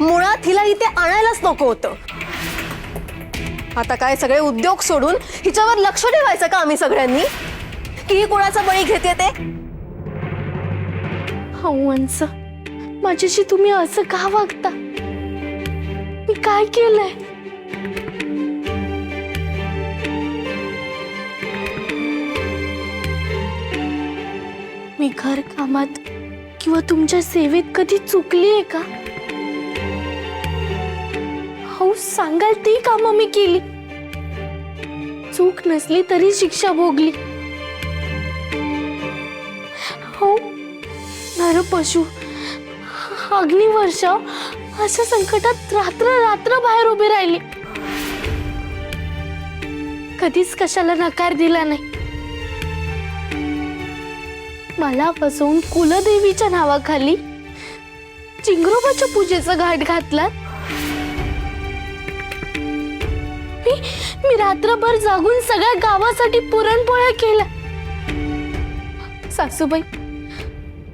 मुळात हिला इथे आणायलाच नको होतं। आता काय सगळे उद्योग सोडून हिच्यावर लक्ष ठेवायचं का आम्ही सगळ्यांनी? ही कोणाचा बळी घेते ते? हंस, माझ्याशी तुम्ही असं का वागता? मी काय केलंय? मी घर कामात किंवा तुमच्या सेवेत कधी चुकलीये का? हो सांगाल ती कामं मी केली, चूक नसली तरी शिक्षा भोगली। हो नरपशु, अग्निवर्षा अशा संकटात रात्र रात्र बाहेर उभी राहिली, कधीच कशाला नकार दिला नाही। मला फसवून कुलदेवीच्या नावाखाली चिंगरोबाच्या पूजेचा घाट घातला। मी रात्रभर जागून सगळ्या गावासाठी पुरणपोळ्या केल्या। सासूबाई,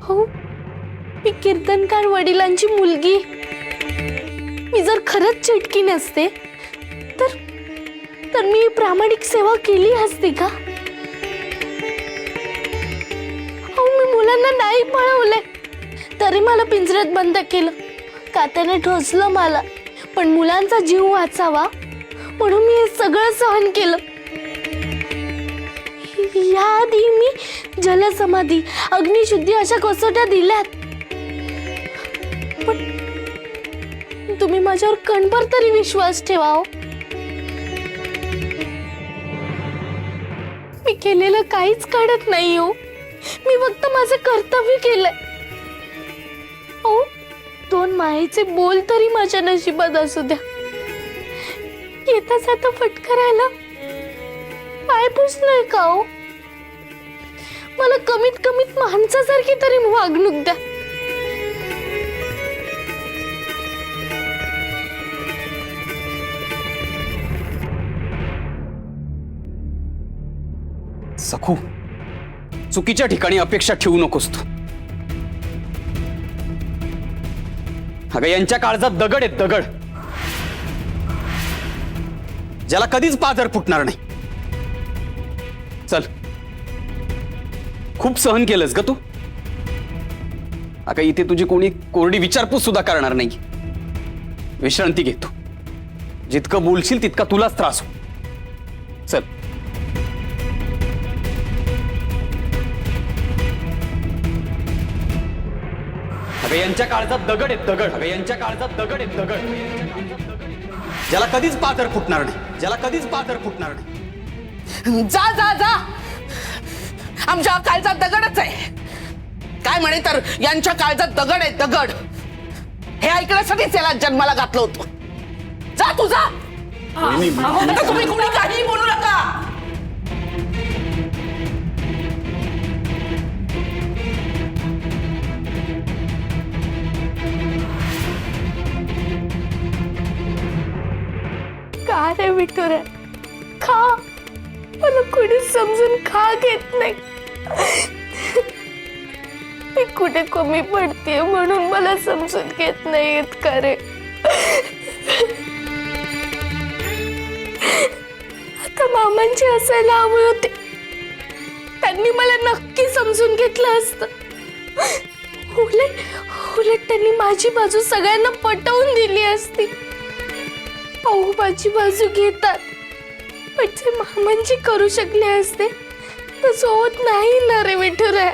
हो मी कीर्तनकार वडिलांची मुलगी, मी जर खरंच चिटकी नसते तर मी प्रामाणिक सेवा केली असती का? हो मी मुलांना नाही पळवले, तरी मला पिंजऱ्यात बंद केलं, कात्याने ठोचलं मला, पण मुलांचा जीव वाचावा म्हणून मी हे सगळं सहन केलं। याआधी मी जलसमाधी, अग्निशुद्धी अशा कसोट्या दिल्यात, पण तुम्ही माझ्यावर कणभर तरी विश्वास ठेवा हो। मी केलेलं काहीच काढत नाही हो, मी फक्त माझं कर्तव्य केलंय। हो 2 मायेचे बोल तरी माझ्या नशिबात असू द्या। येता जाता फटकारायला पाय पुसलंय का हो? मला कमीत कमीत माणसासारखी तरी वागणूक द्या। सखू, चुकीच्या ठिकाणी अपेक्षा ठेवू नकोस तू। अगं यांच्या काळजात दगड आहेत, दगड, ज्याला कधीच पाझर फुटणार नाही। चल, खूप सहन केलंस ग तू। अगं इथे तुझी कोणी कोरडी विचारपूस सुद्धा करणार नाही। विश्रांती घे तू, जितकं बोलशील तितका तुलाच त्रास हो। चल, अगं यांच्या काळजात दगड आहेत, दगड, अगं यांच्या काळजात दगड आहेत, दगड, ज्याला कधीच पाझर फुटणार नाही, ज्याला कधीच पाझर फुटणार नाही। जा जा जा, आमच्या काळजात दगडच आहे। काय म्हणे तर यांच्या काळजात दगड आहे, दगड, हे ऐकण्यासाठीच याला जन्माला घातलं होतं। जा तू जा, आता तुम्ही कोणी काही बोलू नका। का रे विठुरा, खा, मला कोणी समजून खा घेत नाही। मी कुठे कमी पडते म्हणून मला समजून घेत नाहीत का रे? आता मामांची असायला हवी होते, त्यांनी मला नक्की समजून घेतलं असतं। उलट त्यांनी माझी बाजू सगळ्यांना पटवून दिली असती। अहो माझी बाजू घेतात, पण जे मामांची करू शकले असते तसं होत नाही ना रे विठुरा।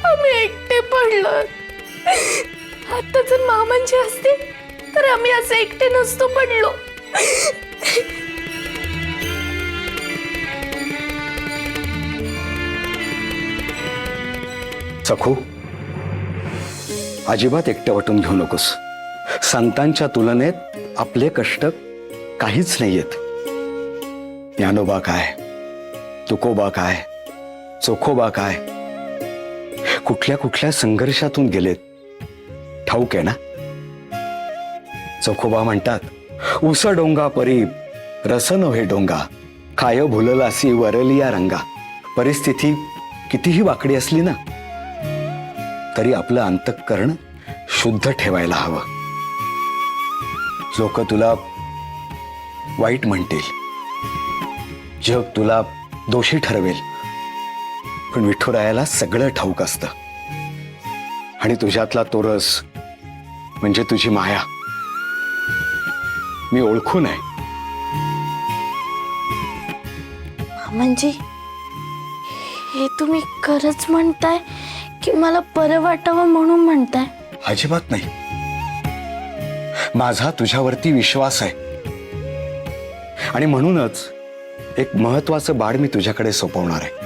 आम्ही एकटे पडलो, आता जर मामांची असते तर आम्ही असे एकटे नसतो पडलो। सखू, अजिबात एकटं वाटून घेऊ नकोस। संतांच्या तुलनेत आपले कष्ट काहीच नाहीयेत। ज्ञानोबा काय, तुकोबा काय, चोखोबा काय, कुठल्या कुठल्या संघर्षातून गेलेत ठाऊक आहे ना? चोखोबा म्हणतात, उस डोंगा परी रस नव्हे डोंगा, काय भुललासी वरलिया रंगा। परिस्थिती कितीही वाकडी असली ना तरी आपलं अंतःकरण शुद्ध ठेवायला हवं. लोक तुला वाईट म्हणतील, जग तुला दोषी ठरवेल, पण विठुरायाला सगळं ठाऊक असतं. आणि तुझ्यातला तो रस म्हणजे तुझी माया मी ओळखून आहे. म्हणजे हे तुम्ही खरंच म्हणताय की मला बरं वाटावं म्हणून म्हणताय? अजिबात नाही. माझा तुझ्यावरती विश्वास आहे आणि म्हणूनच एक महत्वाचं बाळ मी तुझ्याकडे सोपवणार आहे.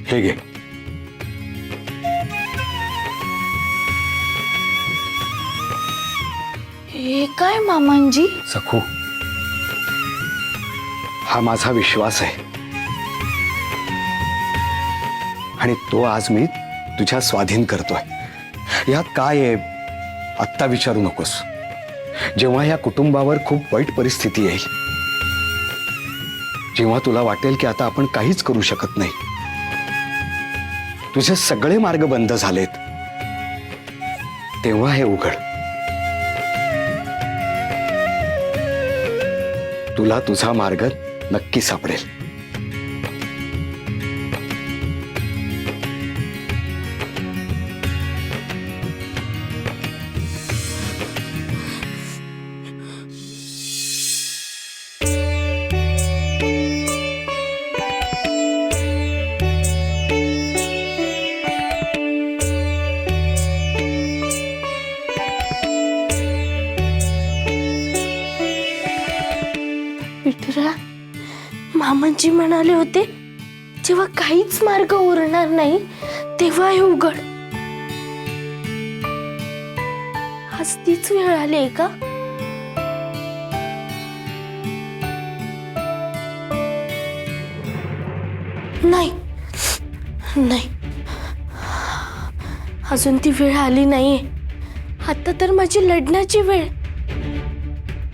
हे घे. हे काय मामांजी? सखू, हा माझा विश्वास आहे आणि तो आज मी तुझ्या स्वाधीन करतोय. यात काय आहे आत्ता विचारू नकोस. जेव्हा या कुटुंबावर खूप वाईट परिस्थिती येईल, जेव्हा तुला वाटेल की आता आपण काहीच करू शकत नाही, तुझे सगळे मार्ग बंद झालेत, तेव्हा हे उघड. तुला तुझा मार्ग नक्की सापडेल. विठुरा, मामांजी म्हणाले होते जेव्हा काहीच मार्ग उरणार नाही तेव्हा हे उघड. आज तीच वेळ आली आहे का? नाही नाही, अजून ती वेळ आली नाहीये. आता तर माझी लढण्याची वेळ.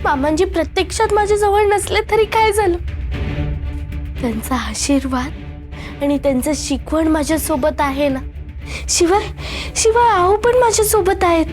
मामांजी प्रत्यक्षात माझ्या जवळ नसले तरी काय झालं, त्यांचा आशीर्वाद आणि त्यांचं शिकवण माझ्या सोबत आहे ना. शिवाय शिवाय आहो पण माझ्या सोबत आहेत.